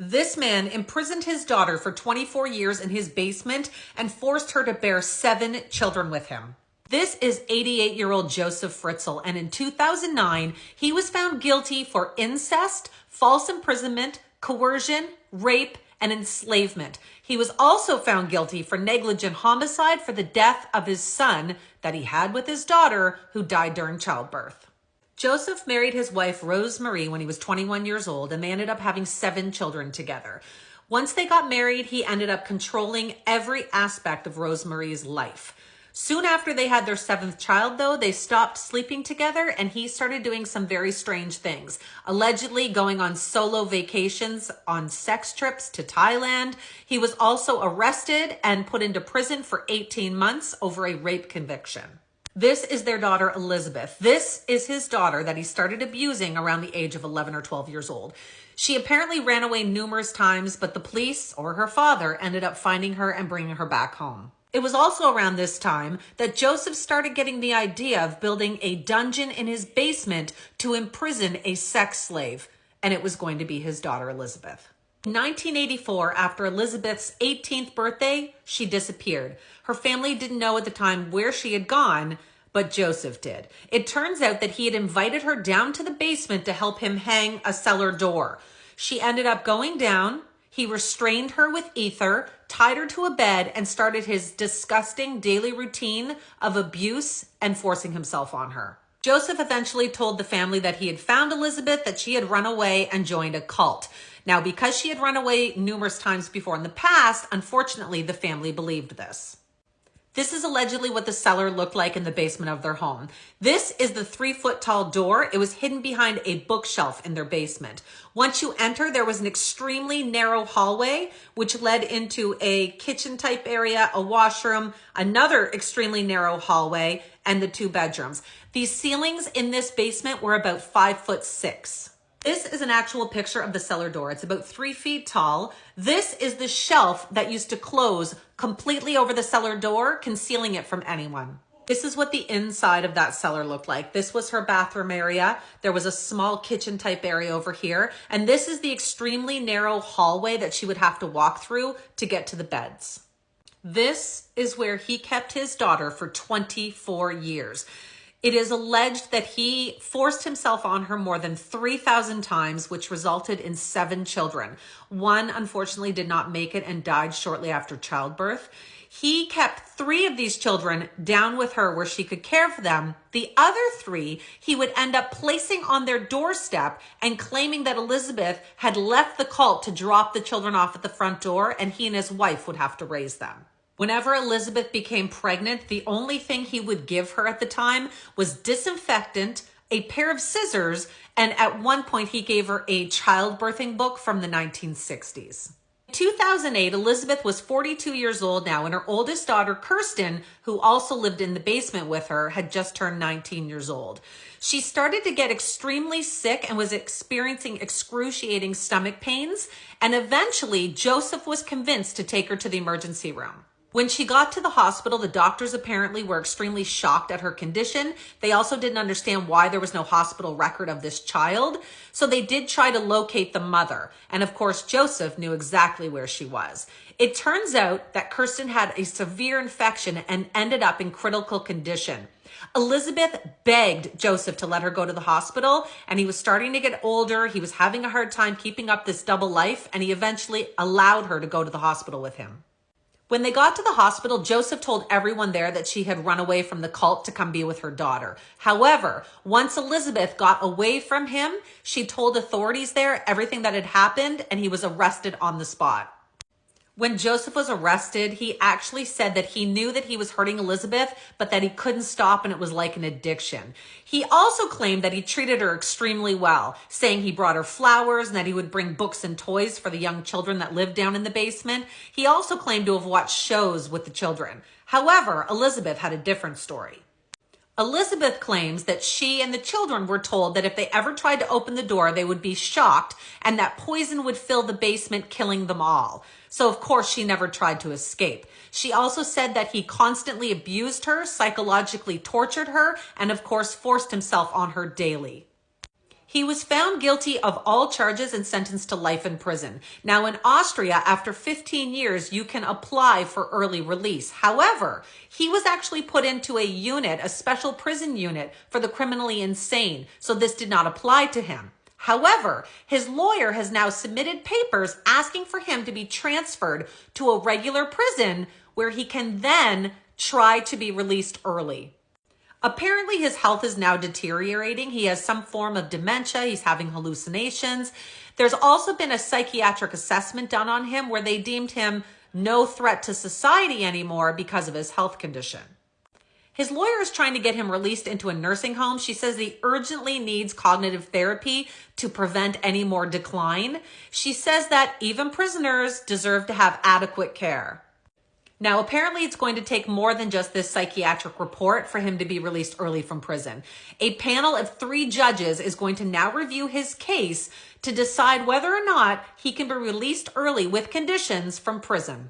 This man imprisoned his daughter for 24 years in his basement and forced her to bear 7 children with him. This is 88-year-old Josef Fritzl, and in 2009, he was found guilty for incest, false imprisonment, coercion, rape, and enslavement. He was also found guilty for negligent homicide for the death of his son that he had with his daughter, who died during childbirth. Josef married his wife Rosemary when he was 21 years old, and they ended up having 7 children together. Once they got married, he ended up controlling every aspect of Rosemary's life. Soon after they had their 7th child, though, they stopped sleeping together and he started doing some very strange things, allegedly going on solo vacations on sex trips to Thailand. He was also arrested and put into prison for 18 months over a rape conviction. This is their daughter, Elizabeth. This is his daughter that he started abusing around the age of 11 or 12 years old. She apparently ran away numerous times, but the police or her father ended up finding her and bringing her back home. It was also around this time that Josef started getting the idea of building a dungeon in his basement to imprison a sex slave, and it was going to be his daughter, Elizabeth. In 1984, after Elizabeth's 18th birthday, she disappeared. Her family didn't know at the time where she had gone, but Josef did. It turns out that he had invited her down to the basement to help him hang a cellar door. She ended up going down. He restrained her with ether, tied her to a bed, and started his disgusting daily routine of abuse and forcing himself on her. Josef eventually told the family that he had found Elizabeth, that she had run away and joined a cult. Now, because she had run away numerous times before in the past, unfortunately, the family believed this. This is allegedly what the cellar looked like in the basement of their home. This is the 3-foot-tall door. It was hidden behind a bookshelf in their basement. Once you enter, there was an extremely narrow hallway, which led into a kitchen-type area, a washroom, another extremely narrow hallway, and the 2 bedrooms. These ceilings in this basement were about 5'6". This is an actual picture of the cellar door. It's about 3 feet tall. This is the shelf that used to close completely over the cellar door, concealing it from anyone. This is what the inside of that cellar looked like. This was her bathroom area. There was a small kitchen type area over here. And this is the extremely narrow hallway that she would have to walk through to get to the beds. This is where he kept his daughter for 24 years. It is alleged that he forced himself on her more than 3,000 times, which resulted in 7 children. One, unfortunately, did not make it and died shortly after childbirth. He kept 3 of these children down with her where she could care for them. The other 3, he would end up placing on their doorstep and claiming that Elizabeth had left the cult to drop the children off at the front door, and he and his wife would have to raise them. Whenever Elizabeth became pregnant, the only thing he would give her at the time was disinfectant, a pair of scissors, and at one point he gave her a childbirthing book from the 1960s. In 2008, Elizabeth was 42 years old now, and her oldest daughter, Kirsten, who also lived in the basement with her, had just turned 19 years old. She started to get extremely sick and was experiencing excruciating stomach pains, and eventually Josef was convinced to take her to the emergency room. When she got to the hospital, the doctors apparently were extremely shocked at her condition. They also didn't understand why there was no hospital record of this child. So they did try to locate the mother. And of course, Josef knew exactly where she was. It turns out that Kirsten had a severe infection and ended up in critical condition. Elizabeth begged Josef to let her go to the hospital, and he was starting to get older. He was having a hard time keeping up this double life, and he eventually allowed her to go to the hospital with him. When they got to the hospital, Josef told everyone there that she had run away from the cult to come be with her daughter. However, once Elizabeth got away from him, she told authorities there everything that had happened, and he was arrested on the spot. When Josef was arrested, he actually said that he knew that he was hurting Elizabeth, but that he couldn't stop and it was like an addiction. He also claimed that he treated her extremely well, saying he brought her flowers and that he would bring books and toys for the young children that lived down in the basement. He also claimed to have watched shows with the children. However, Elizabeth had a different story. Elizabeth claims that she and the children were told that if they ever tried to open the door, they would be shocked and that poison would fill the basement, killing them all. So of course she never tried to escape. She also said that he constantly abused her, psychologically tortured her, and of course forced himself on her daily. He was found guilty of all charges and sentenced to life in prison. Now in Austria, after 15 years, you can apply for early release. However, he was actually put into a unit, a special prison unit for the criminally insane. So this did not apply to him. However, his lawyer has now submitted papers asking for him to be transferred to a regular prison where he can then try to be released early. Apparently, his health is now deteriorating. He has some form of dementia. He's having hallucinations. There's also been a psychiatric assessment done on him where they deemed him no threat to society anymore because of his health condition. His lawyer is trying to get him released into a nursing home. She says he urgently needs cognitive therapy to prevent any more decline. She says that even prisoners deserve to have adequate care. Now, apparently it's going to take more than just this psychiatric report for him to be released early from prison. A panel of 3 judges is going to now review his case to decide whether or not he can be released early with conditions from prison.